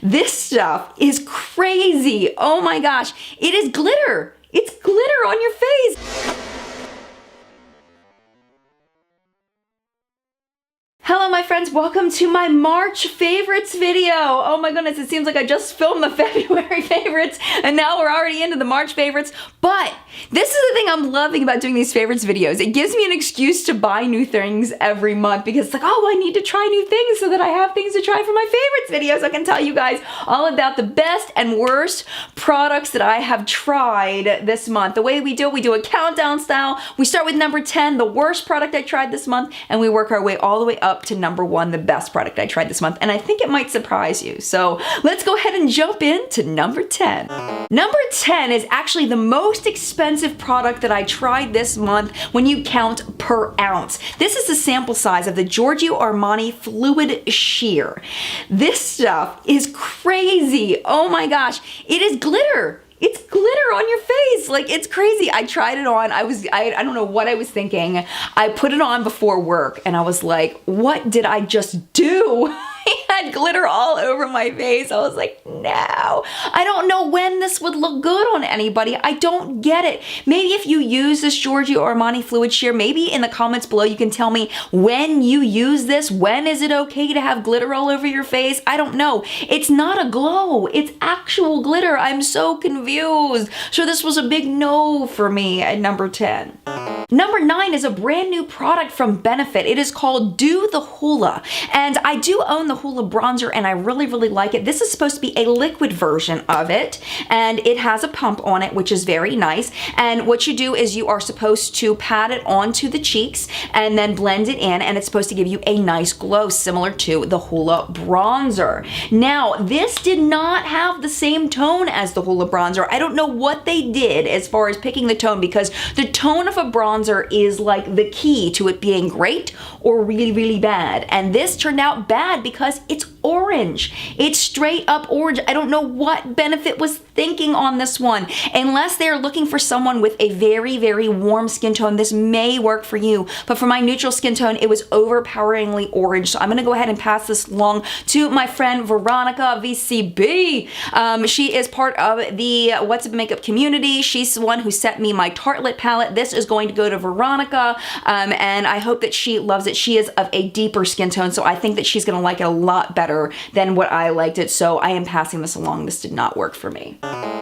This stuff is crazy. Oh my gosh. It is glitter. It's glitter on your face. Hello my friends, welcome to my March favorites video. Oh my goodness, it seems like I just filmed the February favorites and now we're already into the March favorites. But this is the thing I'm loving about doing these favorites videos. It gives me an excuse to buy new things every month because it's like, oh, I need to try new things so that I have things to try for my favorites videos. I can tell you guys all about the best and worst products that I have tried this month. The way we do a countdown style. We start with number 10, the worst product I tried this month, and we work our way all the way up to number 1, the best product I tried this month, and I think it might surprise you. So let's go ahead and jump into number 10. Number 10 is actually the most expensive product that I tried this month when you count per ounce. This is the sample size of the Giorgio Armani Fluid Sheer. This stuff is crazy. Oh my gosh, it is glitter. It's glitter on your face. Like, it's crazy. I tried it on. I don't know what I was thinking. I put it on before work and I was like, what did I just do? I had glitter all over my face. I was like, no. I don't know when this would look good on anybody. I don't get it. Maybe if you use this Giorgio Armani Fluid Sheer, maybe in the comments below you can tell me when you use this. When is it okay to have glitter all over your face? I don't know. It's not a glow. It's actual glitter. I'm so confused. So this was a big no for me at number 10. Number 9 is a brand new product from Benefit. It is called Do the Hula. And I do own the Hula bronzer and I really, really like it. This is supposed to be a liquid version of it. And it has a pump on it, which is very nice. And what you do is you are supposed to pat it onto the cheeks and then blend it in. And it's supposed to give you a nice glow similar to the Hula bronzer. Now, this did not have the same tone as the Hula bronzer. I don't know what they did as far as picking the tone because the tone of a bronzer is like the key to it being great or really, really bad. And this turned out bad because it's orange. It's straight up orange. I don't know what Benefit was thinking on this one. Unless they're looking for someone with a very, very warm skin tone, this may work for you. But for my neutral skin tone, it was overpoweringly orange. So I'm gonna go ahead and pass this along to my friend Veronica VCB. She is part of the What's Up Makeup community. She's the one who sent me my Tarte lip palette. This is going to go to Veronica, and I hope that she loves it. She is of a deeper skin tone, so I think that she's gonna like it a lot better than what I liked it, so I am passing this along. This did not work for me.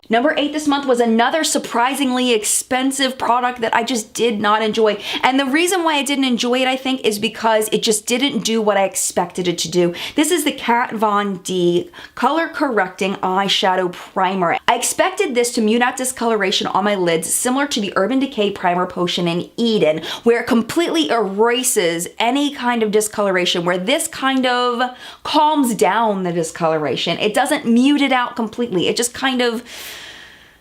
Number 8 this month was another surprisingly expensive product that I just did not enjoy. And the reason why I didn't enjoy it, I think, is because it just didn't do what I expected it to do. This is the Kat Von D Color Correcting Eyeshadow Primer. I expected this to mute out discoloration on my lids, similar to the Urban Decay Primer Potion in Eden, where it completely erases any kind of discoloration, where this kind of calms down the discoloration. It doesn't mute it out completely. It just kind of,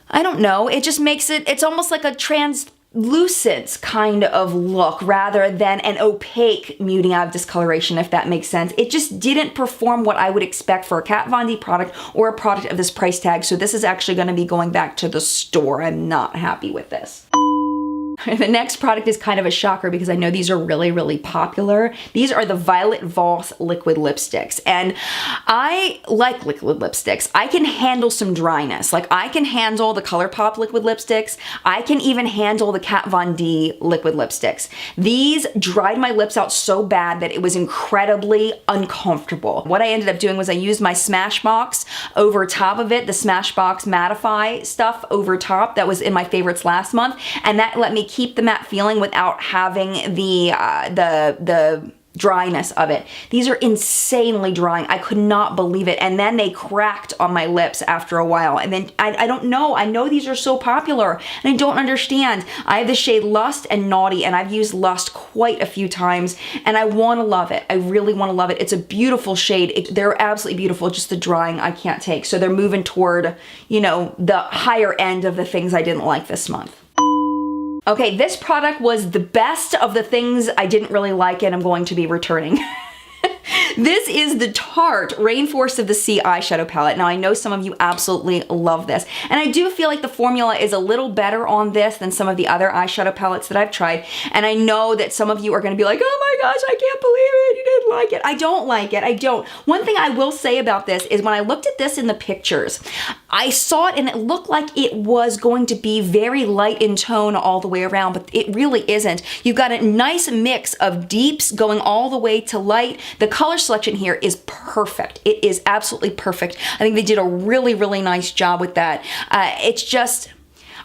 I don't know, it just makes it, it's almost like a translucent kind of look rather than an opaque muting out of discoloration, if that makes sense. It just didn't perform what I would expect for a Kat Von D product or a product of this price tag, so this is actually going to be going back to the store. I'm not happy with this. The next product is kind of a shocker because I know these are really, really popular. These are the Violet Voss liquid lipsticks. And I like liquid lipsticks. I can handle some dryness. Like, I can handle the ColourPop liquid lipsticks. I can even handle the Kat Von D liquid lipsticks. These dried my lips out so bad that it was incredibly uncomfortable. What I ended up doing was I used my Smashbox over top of it, the Smashbox Mattify stuff over top that was in my favorites last month, and that let me keep the matte feeling without having the dryness of it. These are insanely drying. I could not believe it. And then they cracked on my lips after a while. And then I don't know. I know these are so popular and I don't understand. I have the shade Lust and Naughty, and I've used Lust quite a few times and I want to love it. I really want to love it. It's a beautiful shade. They're absolutely beautiful. Just the drying I can't take. So they're moving toward, you know, the higher end of the things I didn't like this month. Okay, this product was the best of the things I didn't really like and I'm going to be returning. This is the Tarte Rainforest of the Sea eyeshadow palette. Now I know some of you absolutely love this, and I do feel like the formula is a little better on this than some of the other eyeshadow palettes that I've tried, and I know that some of you are going to be like, oh my gosh, I can't believe it, you didn't like it. I don't like it, I don't. One thing I will say about this is when I looked at this in the pictures, I saw it and it looked like it was going to be very light in tone all the way around, but it really isn't. You've got a nice mix of deeps going all the way to light. The color selection here is perfect. It is absolutely perfect. I think they did a really, really nice job with that. It's just,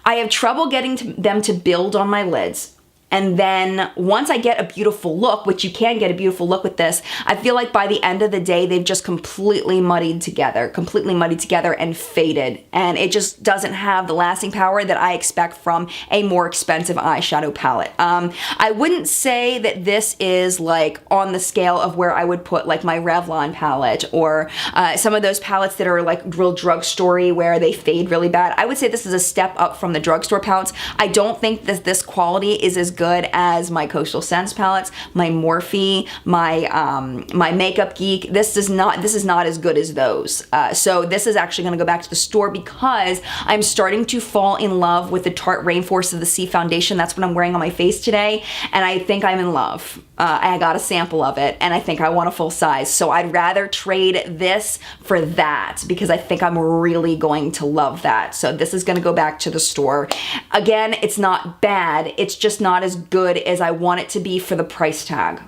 I have trouble getting them to build on my lids. And then once I get a beautiful look, which you can get a beautiful look with this, I feel like by the end of the day, they've just completely muddied together and faded. And it just doesn't have the lasting power that I expect from a more expensive eyeshadow palette. I wouldn't say that this is like on the scale of where I would put like my Revlon palette or some of those palettes that are like real drugstore-y where they fade really bad. I would say this is a step up from the drugstore palettes. I don't think that this quality is as good as my Coastal Scents palettes, my Morphe, my Makeup Geek. This is not as good as those. So this is actually going to go back to the store because I'm starting to fall in love with the Tarte Rainforest of the Sea foundation. That's what I'm wearing on my face today, and I think I'm in love. I got a sample of it, and I think I want a full size. So I'd rather trade this for that because I think I'm really going to love that. So this is going to go back to the store. Again, it's not bad. It's just not as good as I want it to be for the price tag.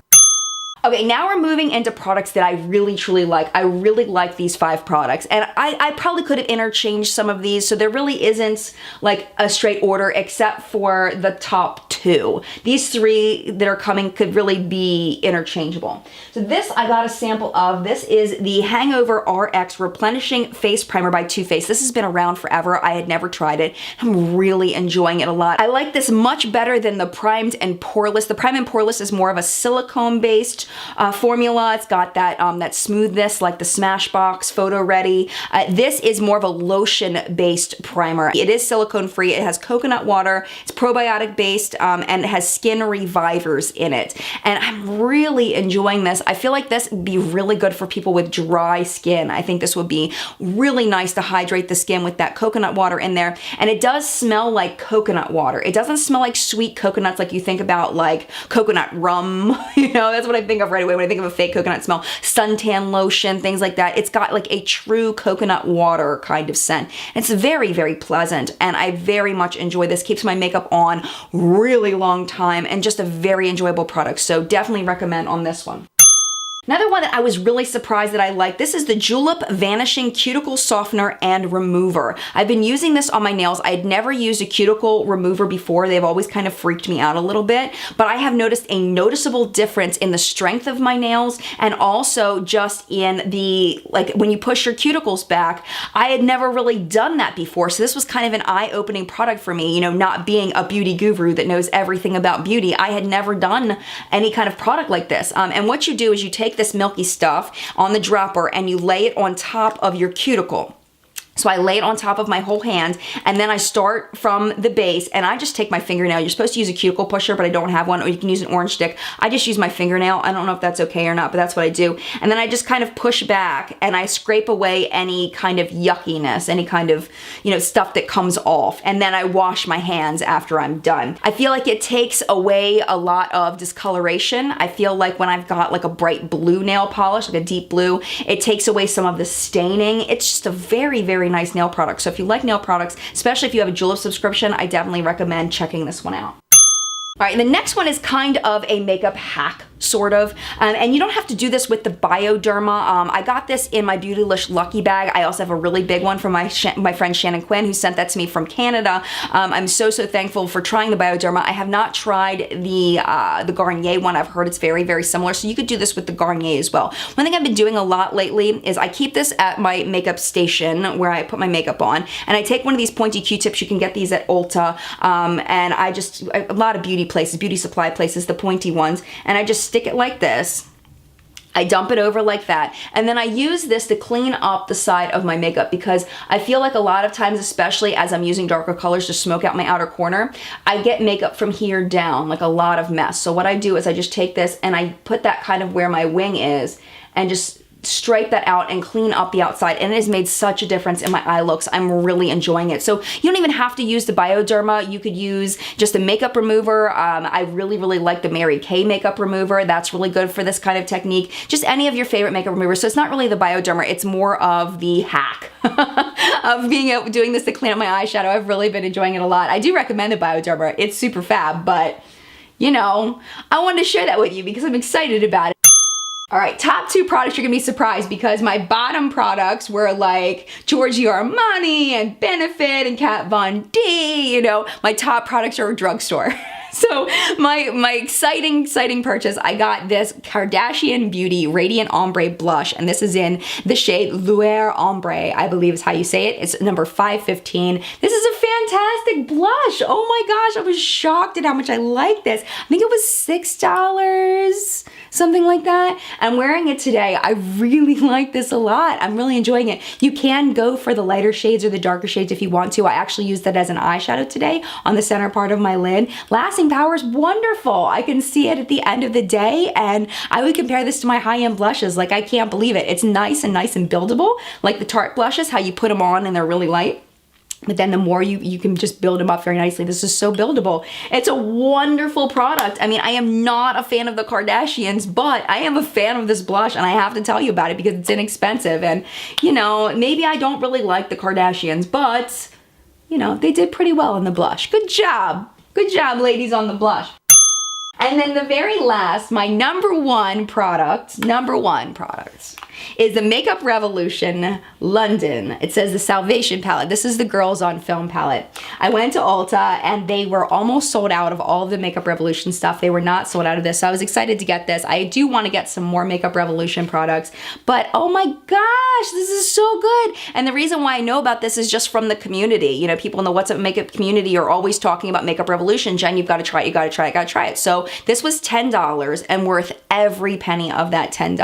Okay, now we're moving into products that I really truly like. I really like these 5 products, and I probably could have interchanged some of these, so there really isn't like a straight order except for the top 2. These 3 that are coming could really be interchangeable. So this I got a sample of. This is the Hangover RX Replenishing Face Primer by Too Faced. This has been around forever. I had never tried it. I'm really enjoying it a lot. I like this much better than the Primed and Poreless. The Primed and Poreless is more of a silicone-based formula. It's got that smoothness like the Smashbox Photo Ready. This is more of a lotion-based primer. It is silicone-free. It has coconut water. It's probiotic-based, and it has skin revivers in it. And I'm really enjoying this. I feel like this would be really good for people with dry skin. I think this would be really nice to hydrate the skin with that coconut water in there. And it does smell like coconut water. It doesn't smell like sweet coconuts like you think about like coconut rum. You know, that's what I think of right away when I think of a fake coconut smell. Suntan lotion, things like that. It's got like a true coconut water kind of scent. And it's very, very pleasant, and I very much enjoy this. Keeps my makeup on really long time, and just a very enjoyable product. So definitely recommend on this one. Another one that I was really surprised that I liked, this is the Julep Vanishing Cuticle Softener and Remover. I've been using this on my nails. I had never used a cuticle remover before. They've always kind of freaked me out a little bit, but I have noticed a noticeable difference in the strength of my nails, and also just in the, like when you push your cuticles back. I had never really done that before, so this was kind of an eye-opening product for me, you know, not being a beauty guru that knows everything about beauty. I had never done any kind of product like this. And what you do is you take this milky stuff on the dropper and you lay it on top of your cuticle. So I lay it on top of my whole hand, and then I start from the base, and I just take my fingernail. You're supposed to use a cuticle pusher, but I don't have one, or you can use an orange stick. I just use my fingernail. I don't know if that's okay or not, but that's what I do. And then I just kind of push back, and I scrape away any kind of yuckiness, any kind of, you know, stuff that comes off. And then I wash my hands after I'm done. I feel like it takes away a lot of discoloration. I feel like when I've got like a bright blue nail polish, like a deep blue, it takes away some of the staining. It's just a very, very nice nail product. So if you like nail products, especially if you have a JenLuv's subscription, I definitely recommend checking this one out. All right, the next one is kind of a makeup hack, sort of, and you don't have to do this with the Bioderma. I got this in my Beautylish Lucky Bag. I also have a really big one from my friend Shannon Quinn, who sent that to me from Canada. I'm so thankful for trying the Bioderma. I have not tried the Garnier one. I've heard it's very, very similar, so you could do this with the Garnier as well. One thing I've been doing a lot lately is I keep this at my makeup station where I put my makeup on, and I take one of these pointy Q-tips. You can get these at Ulta, and a lot of beauty places, beauty supply places, the pointy ones, and I just stick it like this, I dump it over like that, and then I use this to clean up the side of my makeup because I feel like a lot of times, especially as I'm using darker colors to smoke out my outer corner, I get makeup from here down, like a lot of mess. So what I do is I just take this and I put that kind of where my wing is and just stripe that out and clean up the outside, and it has made such a difference in my eye looks. I'm really enjoying it. So you don't even have to use the Bioderma. You could use just a makeup remover. I really like the Mary Kay makeup remover. That's really good for this kind of technique. Just any of your favorite makeup removers. So it's not really the Bioderma, it's more of the hack of doing this to clean up my eyeshadow. I've really been enjoying it a lot. I do recommend the Bioderma. It's super fab, but you know, I wanted to share that with you because I'm excited about it. All right, top 2 products, you're gonna be surprised because my bottom products were like Giorgio Armani and Benefit and Kat Von D, you know. My top products are a drugstore. So my exciting purchase, I got this Kardashian Beauty Radiant Ombre Blush, and this is in the shade Lueur Ombre, I believe is how you say it. It's number 515. This is a fantastic blush. Oh my gosh, I was shocked at how much I like this. I think it was $6, something like that. I'm wearing it today. I really like this a lot. I'm really enjoying it. You can go for the lighter shades or the darker shades if you want to. I actually used that as an eyeshadow today on the center part of my lid. Lasting power is wonderful. I can see it at the end of the day, and I would compare this to my high-end blushes. Like, I can't believe it. It's nice and buildable, like the Tarte blushes, how you put them on and they're really light. But then the more you can just build them up very nicely. This is so buildable. It's a wonderful product. I mean, I am not a fan of the Kardashians, but I am a fan of this blush, and I have to tell you about it because it's inexpensive. And, you know, maybe I don't really like the Kardashians, but, you know, they did pretty well in the blush. Good job. Good job, ladies, on the blush. And then the very last, my number one product, is the Makeup Revolution London. It says the Salvation palette. This is the Girls on Film palette. I went to Ulta and they were almost sold out of all of the Makeup Revolution stuff. They were not sold out of this, so I was excited to get this. I do want to get some more Makeup Revolution products, but oh my gosh, this is so good. And the reason why I know about this is just from the community. You know, people in the What's Up Makeup community are always talking about Makeup Revolution. Jen, you've got to try it, you got to try it, got to try it. So this was $10 and worth every penny of that $10.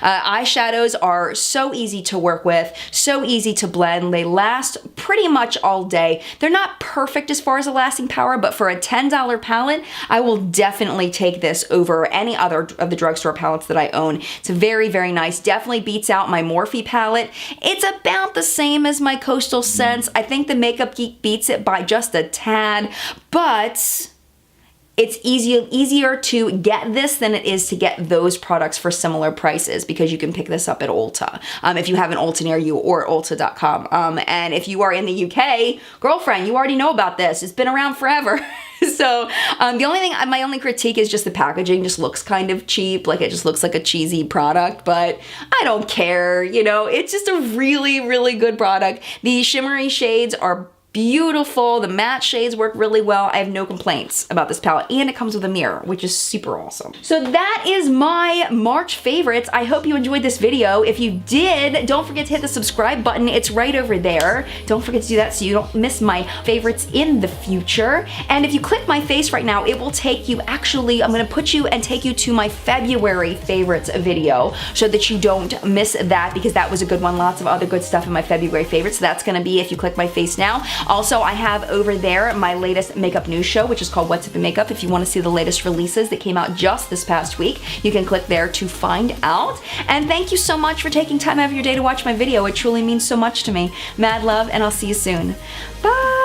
Eyeshadows are so easy to work with, so easy to blend. They last pretty much all day. They're not perfect as far as the lasting power, but for a $10 palette, I will definitely take this over any other of the drugstore palettes that I own. It's very nice. Definitely beats out my Morphe palette. It's about the same as my Coastal Scents. I think the Makeup Geek beats it by just a tad, but it's easier to get this than it is to get those products for similar prices because you can pick this up at Ulta if you have an Ulta near you, or Ulta.com. And if you are in the UK, girlfriend, you already know about this. It's been around forever. So my only critique is just the packaging just looks kind of cheap. Like, it just looks like a cheesy product, but I don't care. You know, it's just a really good product. The shimmery shades are beautiful. The matte shades work really well. I have no complaints about this palette, and it comes with a mirror, which is super awesome. So that is my March favorites. I hope you enjoyed this video. If you did, don't forget to hit the subscribe button. It's right over there. Don't forget to do that so you don't miss my favorites in the future. And if you click my face right now, it will take you, actually, I'm gonna put you and take you to my February favorites video so that you don't miss that, because that was a good one. Lots of other good stuff in my February favorites. So that's gonna be if you click my face now. Also, I have over there my latest makeup news show, which is called What's Up in Makeup. If you want to see the latest releases that came out just this past week, you can click there to find out. And thank you so much for taking time out of your day to watch my video. It truly means so much to me. Mad love, and I'll see you soon. Bye!